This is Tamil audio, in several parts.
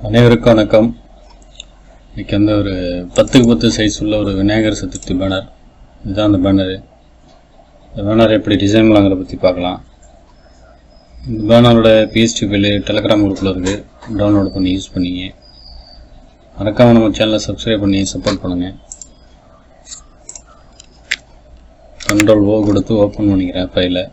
அனைவருக்கும் வணக்கம். இன்றைக்கி வந்து ஒரு 10x10 சைஸ் உள்ள ஒரு விநாயகர் சதுர்த்தி பேனர். இதுதான் அந்த பேனரு. இந்த பேனர் எப்படி டிசைன் பண்ணலாங்கிறத பற்றி பார்க்கலாம். இந்த பேனரோட பிஎஸ்டி ஃபைல் டெலகிராம் குரூப்பில் இருக்குது, டவுன்லோட் பண்ணி யூஸ் பண்ணிங்க. மறக்காமல் நம்ம சேனலை சப்ஸ்கிரைப் பண்ணி சப்போர்ட் பண்ணுங்கள். Ctrl+O கொடுத்து ஓப்பன் பண்ணிக்கிறேன் ஃபைலை.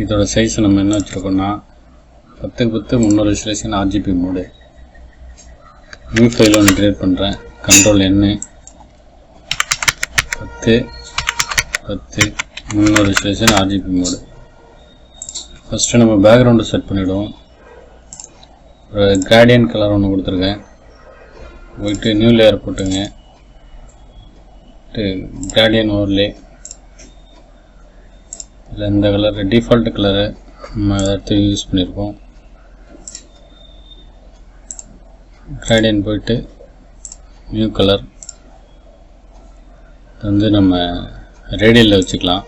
இதோட சைஸ் நம்ம என்ன வச்சுருக்கோம்னா 10x10 300 resolution RGB mode. New file ஒன்று கிரியேட் பண்ணுறேன். Ctrl+N 10x10 300 resolution RGB mode. First நம்ம பேக்ரவுண்டு செட் பண்ணிவிடுவோம். ஒரு கிராடியன்ட் கலர் ஒன்று கொடுத்துருக்கேன். போயிட்டு நியூ லேயர் போட்டுங்க. கிராடியன்ட் ஓவர்லே இல்லை இந்த கலர் டிஃபால்ட் கலரு நம்ம எடுத்து யூஸ் பண்ணியிருக்கோம். கிராடியன்ட் போயிட்டு நியூ கலர் வந்து நம்ம ரேடியலில் வச்சுக்கலாம்.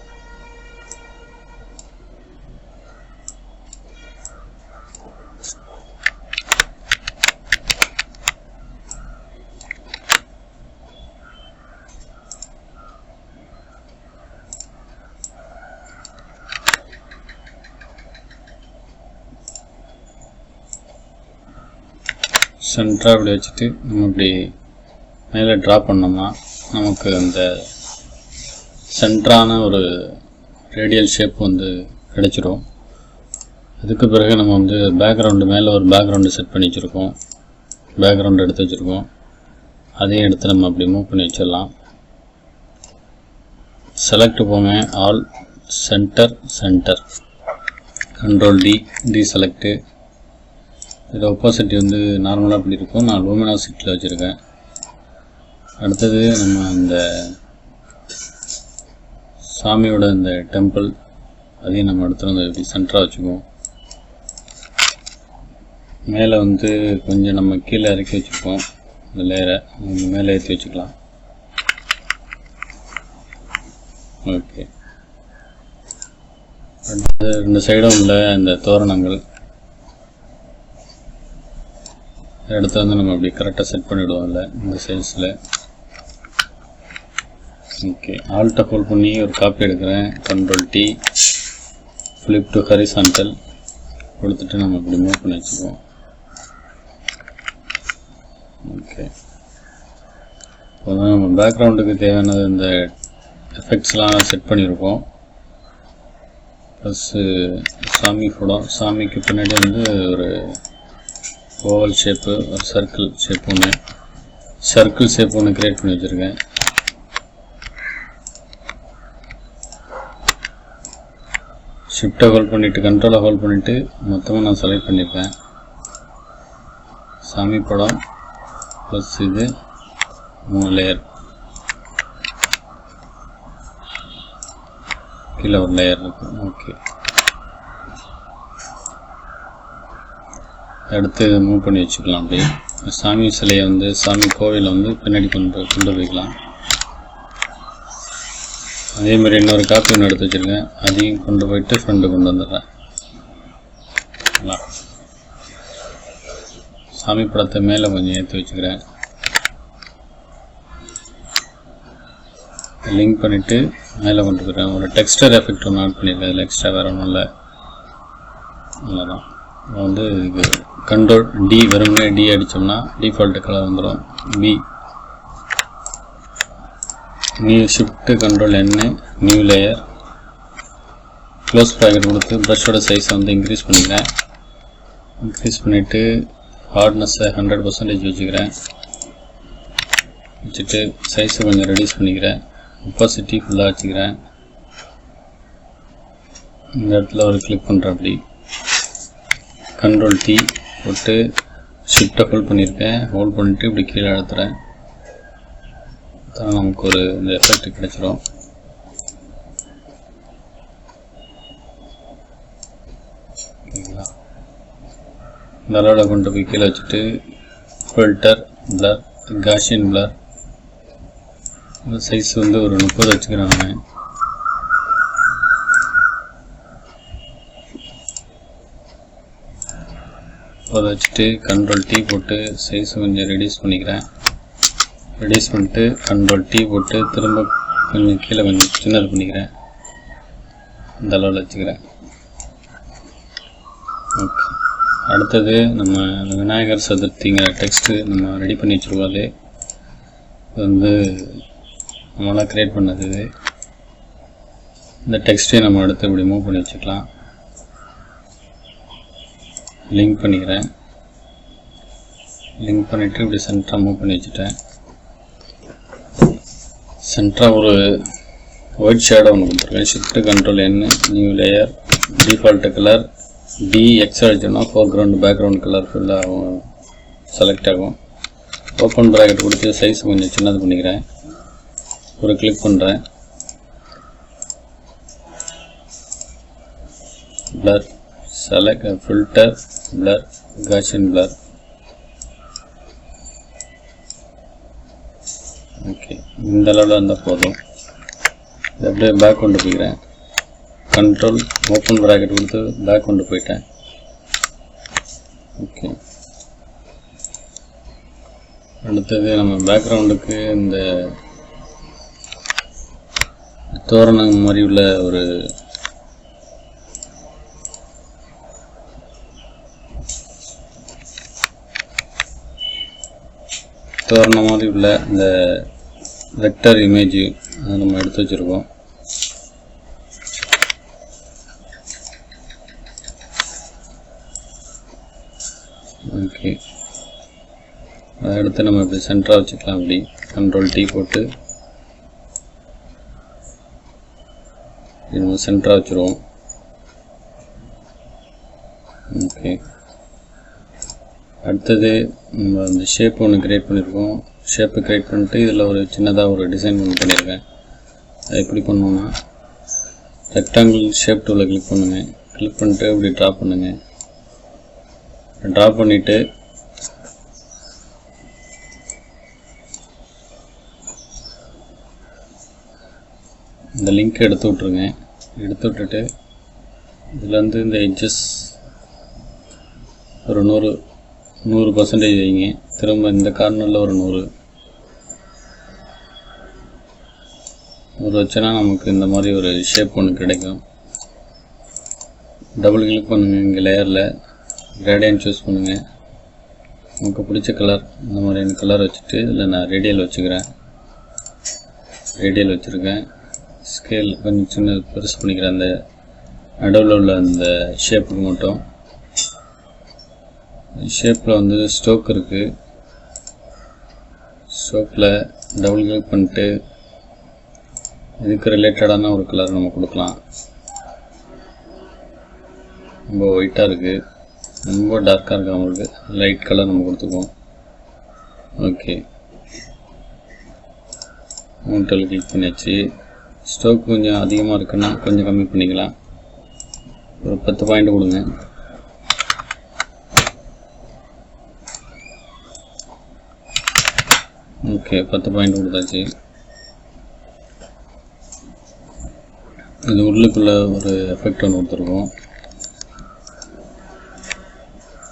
சென்டராக இப்படி வச்சுட்டு நம்ம இப்படி மேலே ட்ரா பண்ணோம்னா நமக்கு அந்த சென்டரான ஒரு ரேடியல் ஷேப் வந்து கிடைச்சிரும். அதுக்கு பிறகு நம்ம வந்து பேக்ரவுண்டு மேலே ஒரு பேக்ரவுண்டு செட் பண்ணி வச்சுருக்கோம். பேக்ரவுண்டு எடுத்து வச்சுருக்கோம். அதையும் எடுத்து நம்ம அப்படி மூவ் பண்ணி வச்சிடலாம். செலக்ட் போங்க, ஆல் சென்டர் Ctrl+D செலக்ட்டு. இது ஒப்பாசிட்டி வந்து நார்மலாக அப்படி இருக்கும். நான் லூமினாசிட்டியில் வச்சுருக்கேன். அடுத்தது நம்ம அந்த சாமியோட இந்த டெம்பிள் அதையும் நம்ம எடுத்து வந்து இப்படி சென்டராக வச்சுக்குவோம். மேலே வந்து கொஞ்சம் நம்ம கீழே இறக்கி வச்சுக்குவோம். இந்த லேயரை மேலே ஏற்றி வச்சுக்கலாம். ஓகே, அடுத்து ரெண்டு சைடும் உள்ள இந்த தோரணங்கள் எடுத்து வந்து நம்ம அப்படி கரெக்டாக செட் பண்ணிவிடுவோம். இல்லை இந்த சைஸில். ஓகே, ஆல்ட்டை ஹோல்ட் பண்ணி ஒரு காப்பி எடுக்கிறேன். Ctrl+T ஃப்ளிப் டு ஹரிசான்டல் கொடுத்துட்டு நம்ம இப்படி மூவ் பண்ணி வச்சுக்குவோம். ஓகே, இப்போ தான் நம்ம பேக்ரவுண்டுக்கு தேவையானது இந்த எஃபெக்ட்ஸ்லாம் செட் பண்ணியிருக்கோம். ப்ளஸ்ஸு சாமி படம், சாமிக்கு பின்னாடி வந்து ஒரு ஓவல் ஷேப்பு, ஒரு சர்க்கிள் ஷேப் ஒன்று கிரியேட் பண்ணி வச்சுருக்கேன். ஷிஃப்ட்டை ஹோல்ட் பண்ணிவிட்டு கண்ட்ரோலை ஹோல்ட் பண்ணிவிட்டு மொத்தமாக நான் செலக்ட் பண்ணியிருக்கேன். சாமி படம் ப்ளஸ் இது 3 லேயர், கீழே ஒரு லேயர் இருக்குது. ஓகே, அடுத்து மூவ் பண்ணி வச்சுக்கலாம். அப்படி சாமி சிலையை வந்து சாமி கோவிலை வந்து பின்னாடி கொண்டு போய்க்கலாம். அதேமாதிரி இன்னொரு காப்பி ஒன்று எடுத்து வச்சுருக்கேன். அதையும் கொண்டு போயிட்டு ஃப்ரெண்டு கொண்டு வந்துடுறேன். சாமி படத்தை மேலே கொஞ்சம் ஏற்றி வச்சுக்கிறேன். லிங்க் பண்ணிவிட்டு மேலே கொண்டு போய்க்கிறேன். ஒரு டெக்ஸ்டர் எஃபெக்ட் ஒன்று ஆட் பண்ணியிருக்கேன். அதில் எக்ஸ்ட்ரா வேறு ஒன்றும் இல்லை. அவ்வளோதான். வந்து இது Ctrl+D வெறுமனே D அடித்தோம்னா டிஃபால்ட்டு கலர் வந்துடும். B new shift Ctrl+N new layer close bracket கொடுத்து ப்ரஷோட சைஸை வந்து இன்க்ரீஸ் பண்ணிக்கிறேன். இன்க்ரீஸ் பண்ணிவிட்டு ஹார்ட்னஸை 100% வச்சுக்கிறேன். வச்சுட்டு சைஸை கொஞ்சம் ரெடியூஸ் பண்ணிக்கிறேன். ஒப்பாசிட்டி ஃபுல்லாக வச்சுக்கிறேன். இந்த இடத்துல ஒரு கிளிக் பண்ணுறேன். அப்படி Ctrl+T போட்டு ஷிஃப்ட்டை ஹோல்ட் பண்ணியிருக்கேன். ஹோல்ட் பண்ணிவிட்டு இப்படி கீழே அழுத்துறேன். தான் நமக்கு ஒரு இந்த எஃபெக்ட் கிடைச்சிரும். ஓகேங்களா? இந்த அளவில் கொண்டு போய் கீழே வச்சுட்டு filter blur gaussian blur size வந்து ஒரு 30 வச்சுக்கிறேன். இப்போ அதை வச்சுட்டு கண்ட்ரோல் T போட்டு சைஸ் கொஞ்சம் ரெடியூஸ் பண்ணிக்கிறேன். ரெடியூஸ் பண்ணிட்டு கண்ட்ரோல் T போட்டு திரும்ப கொஞ்சம் கீழே கொஞ்சம் சின்னது பண்ணிக்கிறேன். இந்த அளவில் வச்சுக்கிறேன். ஓகே, அடுத்தது நம்ம விநாயகர் சதுர்த்திங்கிற டெக்ஸ்ட்டு நம்ம ரெடி பண்ணி வச்சுருக்கோம். அது வந்து நம்மளாம் க்ரியேட் பண்ணது. இது இந்த டெக்ஸ்ட்டே நம்ம அடுத்து இப்படி மூவ் பண்ணி வச்சுக்கலாம். லிங்க் பண்ணிக்கிறேன். லிங்க் பண்ணிவிட்டு இப்படி சென்டராக மூவ் பண்ணி வச்சுட்டேன். சென்டராக ஒரு ஒயிட் ஷேடோ ஒன்று கொடுத்துருக்கேன். Shift control N, new layer, default colour D, extra அடிச்சோம்னா ஃபோர்க்ரவுண்ட் பேக்ரவுண்ட் கலர் ஃபுல்லாக செலக்ட் ஆகும். ஓப்பன் ப்ராக்கெட் கொடுத்து சைஸ் கொஞ்சம் சின்னது பண்ணிக்கிறேன். ஒரு கிளிக் பண்ணுறேன். Blur, select, filter, blur, gaussian blur. Okay, இந்த அளவில் இருந்தால் போதும். இதை அப்படியே பேக் கொண்டு போய்க்கிறேன். கண்ட்ரோல் ஓப்பன் ப்ராக்கெட் கொடுத்து பேக் கொண்டு போயிட்டேன். ஓகே, அடுத்தது நம்ம பேக்ரவுண்டுக்கு இந்த தோரணம் மாதிரி உள்ள ஒரு தோரணம் மாதிரி உள்ள இந்த வெக்டர் இமேஜ் அதை நம்ம எடுத்து வச்சுருக்கோம். ஓகே, அதை எடுத்து நம்ம இப்படி சென்டராக வச்சுக்கலாம். இப்படி கண்ட்ரோல் T போட்டு நம்ம சென்டராக வச்சுருவோம். ஓகே, அடுத்தது நம்ம அந்த ஷேப் ஒன்று க்ரியேட் பண்ணியிருக்கோம். ஷேப்பை க்ரியேட் பண்ணிட்டு இதில் ஒரு சின்னதாக ஒரு டிசைன் ஒன்று பண்ணியிருக்கேன். அது எப்படி பண்ணோன்னா ரெக்டாங்கிள் ஷேப் டூவில் கிளிக் பண்ணுங்கள். கிளிக் பண்ணிட்டு இப்படி ட்ரா பண்ணுங்கள். ட்ரா பண்ணிவிட்டு இந்த லிங்க் எடுத்து விட்ருங்க. எடுத்து விட்டுட்டு இதில் வந்து இந்த எட்ஜஸ் ஒரு 100% வைங்க. திரும்ப இந்த கார்னரில் ஒரு 100 வச்சோன்னா நமக்கு இந்த மாதிரி ஒரு ஷேப் ஒன்று கிடைக்கும். டபுள் கிளிக் பண்ணுங்கள். இங்கே லேயரில் கிரேடியன்ட் சூஸ் பண்ணுங்கள். நமக்கு பிடிச்ச கலர் இந்த மாதிரியான கலர் வச்சுட்டு இதில் நான் ரேடியல் வச்சுக்கிறேன். ரேடியல் வச்சுருக்கேன். ஸ்கேல் கொஞ்சம் சின்ன பெருசு பண்ணிக்கிறேன். அந்த நடுவில் உள்ள அந்த ஷேப்புக்கு மட்டும். ஷேப்பில் வந்து ஸ்ட்ரோக் இருக்குது. ஸ்ட்ரோக்கில் டபுள் கிளிக் பண்ணிட்டு இதுக்கு ரிலேட்டடான ஒரு கலர் நம்ம கொடுக்கலாம். ரொம்ப ஒயிட்டாக இருக்குது, ரொம்ப டார்க்காக இருக்குது. அவங்களுக்கு லைட் கலர் நம்ம கொடுத்துக்குவோம். ஓகே, மூட்டல் கிளிக் பண்ணியாச்சு. ஸ்ட்ரோக் கொஞ்சம் அதிகமாக இருக்குன்னா கொஞ்சம் கம்மி பண்ணிக்கலாம். ஒரு 10 பாயிண்ட் கொடுங்க. ஓகே, 10 பாயிண்ட் கொடுத்தாச்சு. இது உள்ளுக்குள்ளே ஒரு எஃபெக்ட் ஒன்று கொடுத்துருக்கோம்.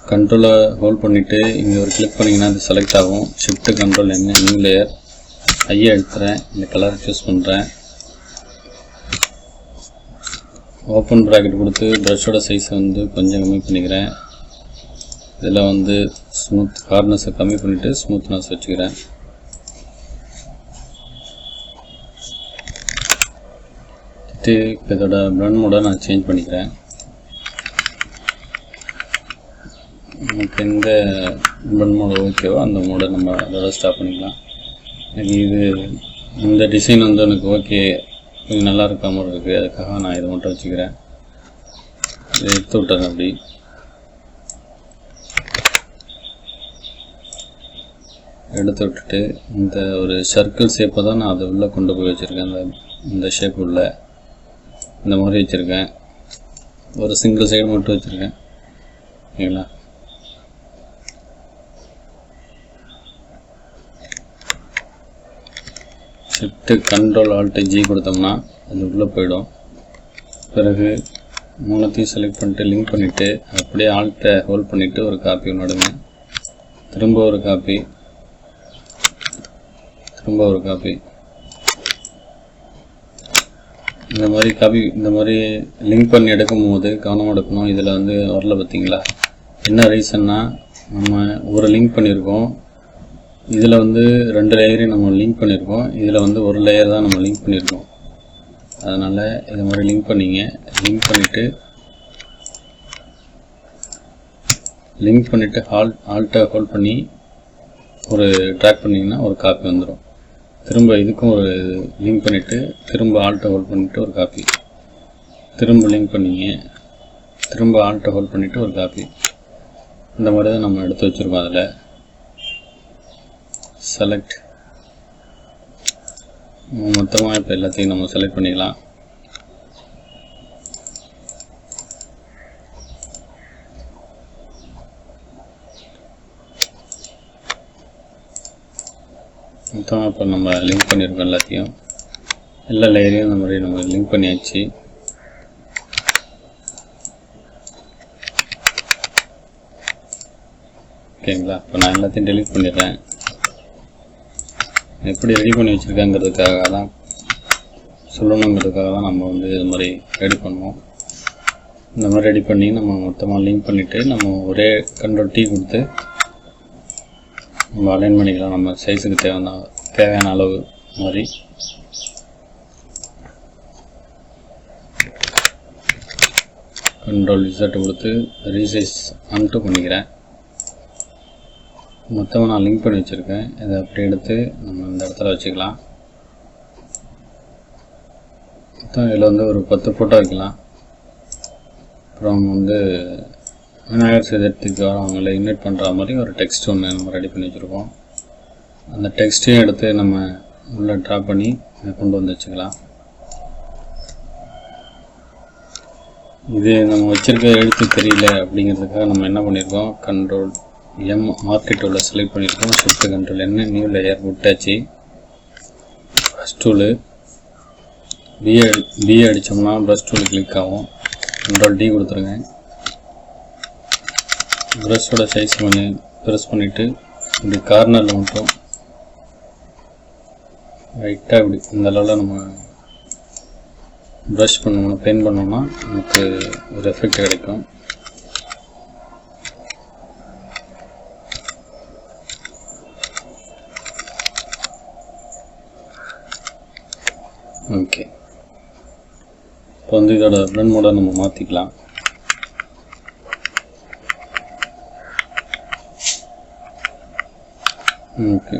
கண்ட்ரோலை ஹோல்ட் பண்ணிவிட்டு இங்கே ஒரு கிளிக் பண்ணிங்கன்னா அது செலக்ட் ஆகும். Shift control N, new layer, ஐயா எடுத்துகிறேன். இந்த கலர் சூஸ் பண்ணுறேன். ஓப்பன் ப்ராக்கெட் கொடுத்து ப்ரஷோட சைஸை வந்து கொஞ்சம் கம்மி பண்ணிக்கிறேன். இதில் வந்து ஸ்மூத் கார்னஸை கம்மி பண்ணிவிட்டு ஸ்மூத்னஸ் வச்சுக்கிறேன். இப்போ இதோட பிளண்ட் மோடை நான் சேஞ்ச் பண்ணிக்கிறேன். நமக்கு எந்த பிளண்ட் மோடு ஓகேவோ அந்த மோடை நம்ம அதோட ஸ்டாப் பண்ணிக்கலாம். எனக்கு இது இந்த டிசைன் வந்து எனக்கு ஓகே, கொஞ்சம் நல்லா இருக்க மாதிரி இருக்குது. அதுக்காக நான் இதை மட்டும் வச்சுக்கிறேன். இதை எடுத்து விட்டுறேன். அப்படி எடுத்து விட்டுட்டு இந்த ஒரு சர்க்கிள் ஷேப்பை தான் நான் அதை உள்ளே கொண்டு போய் வச்சுருக்கேன். இந்த ஷேப் உள்ள இந்த மாதிரி வச்சுருக்கேன். ஒரு சிங்கிள் சைடு மட்டும் வச்சுருக்கேன். ஓகேங்களா? ஷிஃப்ட்டு கண்ட்ரோல் ஆல்ட் G கொடுத்தோம்னா அது உள்ளே போயிடும். பிறகு மூணுத்தையும் செலக்ட் பண்ணிட்டு லிங்க் பண்ணிவிட்டு அப்படியே ஆல்ட்டை ஹோல்ட் பண்ணிவிட்டு ஒரு காப்பி ஒன்று எடுங்க. திரும்ப ஒரு காப்பி, திரும்ப ஒரு காப்பி. இந்த மாதிரி லிங்க் பண்ணி எடுக்கும் போது கவனம் எடுக்கணும். இதில் வந்து வரல பார்த்தீங்களா? என்ன ரீசன்னா, நம்ம ஒரு லிங்க் பண்ணியிருக்கோம், இதில் வந்து 2 லேயரையும் நம்ம லிங்க் பண்ணியிருக்கோம், இதில் வந்து ஒரு லேயர் தான் நம்ம லிங்க் பண்ணியிருக்கோம். அதனால் இது மாதிரி லிங்க் பண்ணிவிட்டு ஆல்ட்டை ஹோல்ட் பண்ணி ஒரு ட்ராக் பண்ணிங்கன்னா ஒரு காப்பி வந்துடும். திரும்ப இதுக்கும் ஒரு லிங்க் பண்ணிவிட்டு திரும்ப ஆல்ட்டை ஹோல்ட் பண்ணிவிட்டு ஒரு காப்பி, திரும்ப லிங்க் பண்ணிங்க, திரும்ப ஆல்ட்டை ஹோல்ட் பண்ணிவிட்டு ஒரு காப்பி. இந்த மாதிரி தான் நம்ம எடுத்து வச்சுருக்கோம். அதில் செலக்ட் மொத்தமாக இப்போ எல்லாத்தையும் நம்ம செலக்ட் பண்ணிக்கலாம். மொத்தமாக இப்போ நம்ம லிங்க் பண்ணியிருக்கோம் எல்லாத்தையும், எல்லா லேயரையும் இந்த மாதிரி நம்ம லிங்க் பண்ணியாச்சு. ஓகேங்களா? இப்போ நான் எல்லாத்தையும் டெலீட் பண்ணிடுறேன். எப்படி ரெடி பண்ணி வச்சுருக்கேங்கிறதுக்காக தான், சொல்லணுங்கிறதுக்காக தான் நம்ம வந்து இது மாதிரி ரெடி பண்ணுவோம். இந்த மாதிரி ரெடி பண்ணி நம்ம மொத்தமாக லிங்க் பண்ணிவிட்டு நம்ம ஒரே Ctrl T கொடுத்து நம்ம அலைன் பண்ணிக்கலாம். நம்ம சைஸுக்கு தேவையான அளவு மாதிரி. Ctrl Z கொடுத்து ரீசைஸ் அன்ட்டு பண்ணிக்கிறேன். மொத்தமாக நான் லிங்க் பண்ணி வச்சுருக்கேன். இதை அப்படி எடுத்து நம்ம இந்த இடத்துல வச்சுக்கலாம். மொத்தம் இதில் வந்து ஒரு 10 ஃபோட்டோ வைக்கலாம். அப்புறம் வந்து விநாயகர் சதுர்த்திக்கு அவங்கள இன்வைட் பண்ணுற மாதிரி ஒரு டெக்ஸ்ட் ஒன்று நம்ம ரெடி பண்ணி வச்சுருக்கோம். அந்த டெக்ஸ்ட்டையும் எடுத்து நம்ம உள்ளே ட்ரா பண்ணி கொண்டு வந்து வச்சுக்கலாம். இது நம்ம வச்சுருக்க எழுத்து தெரியல அப்படிங்கிறதுக்காக நம்ம என்ன பண்ணியிருக்கோம், Ctrl M மார்க்கெட் உள்ள செலக்ட் பண்ணியிருக்கோம். Shift Ctrl N new layer விட்டாச்சு. ப்ரஷ் டூலு பி அடித்தோம்னா ப்ரஷ் டூலு கிளிக் ஆகும். Ctrl D கொடுத்துருங்க. ப்ரஷோட சைஸ் கொஞ்சம் ப்ரெஸ் பண்ணிவிட்டு இப்படி கார்னரில் மட்டும் ரைட்டாக இப்படி இந்த அளவில் நம்ம ப்ரஷ் பண்ணணும், பெயிண்ட் பண்ணோம்னா நமக்கு ஒரு எஃபெக்ட் கிடைக்கும். ஓகே, இப்போ வந்து இதோட பிளண்ட் மோடை நம்ம மாற்றிக்கலாம். ஓகே,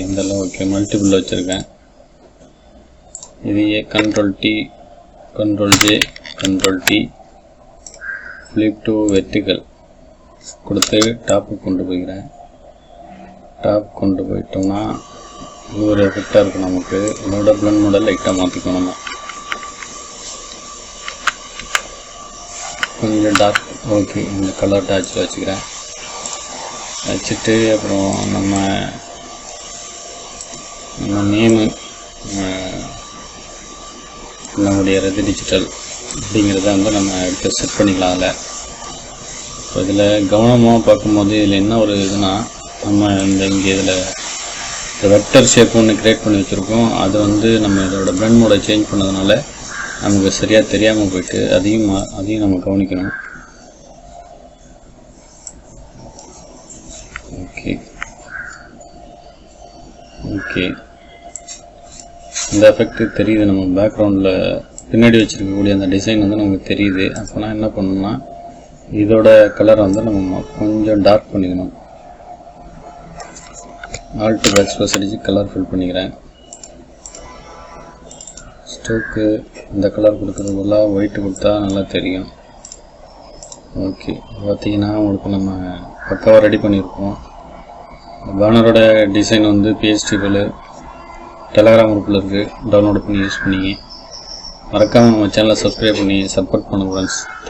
இதெல்லாம் ஓகே. மல்டிபிள் வச்சுருக்கேன். இதையே Ctrl T Ctrl J Ctrl T flip to vertical கொடுத்து டாப்புக்கு கொண்டு போய்க்கிறேன். டாப் கொண்டு போயிட்டோம்னா இது ஒரு எஃபெக்டாக இருக்கும். நமக்கு இதோட பிளண்ட் மாடல் லைட்டாக மாற்றிக்கணும். நம்ம கொஞ்சம் டார்க் ஓகே, இந்த கலர் டாச்சில் வச்சுக்கிறேன். வச்சுட்டு அப்புறம் நம்ம நேமு நம்முடைய ரெது டிஜிட்டல் அப்படிங்கிறத வந்து நம்ம எடுத்து செட் பண்ணிக்கலாம். அதில் இப்போ இதில் கவனமாக பார்க்கும்போது இதில் என்ன ஒரு இதுனா, நம்ம இங்கே இதில் வெக்டர் ஷேப் ஒன்று க்ரியேட் பண்ணி வச்சுருக்கோம். அது வந்து நம்ம இதோட பிளண்ட் மோடை சேஞ்ச் பண்ணதுனால நமக்கு சரியாக தெரியாமல் போயிட்டு அதையும் நம்ம கவனிக்கணும். ஓகே ஓகே, இந்த எஃபெக்ட் தெரியுது. நம்ம பேக்ரவுண்டில் பின்னாடி வச்சுருக்கக்கூடிய அந்த டிசைன் வந்து நமக்கு தெரியுது. அப்போனா என்ன பண்ணணும்னா இதோட கலரை வந்து நம்ம கொஞ்சம் டார்க் பண்ணிக்கணும். ஆல்ட் பேக் ஸ்பேஸ் அடித்து கலர் ஃபில் பண்ணிக்கிறேன். ஸ்டோக்கு இந்த கலர் கொடுக்குறதுக்குள்ள ஒயிட்டு கொடுத்தா நல்லா தெரியும். ஓகே, பார்த்தீங்கன்னா உங்களுக்கு நம்ம பக்காவாக ரெடி பண்ணியிருக்கோம். பேனரோட டிசைன் வந்து PHP ஃபைலு டெலகிராம் குரூப்பில் இருக்குது, டவுன்லோட் பண்ணி யூஸ் பண்ணிங்க. மறக்காமல் நம்ம சேனலை சப்ஸ்கிரைப் பண்ணி சப்போர்ட் பண்ணுங்க ஃப்ரெண்ட்ஸ்.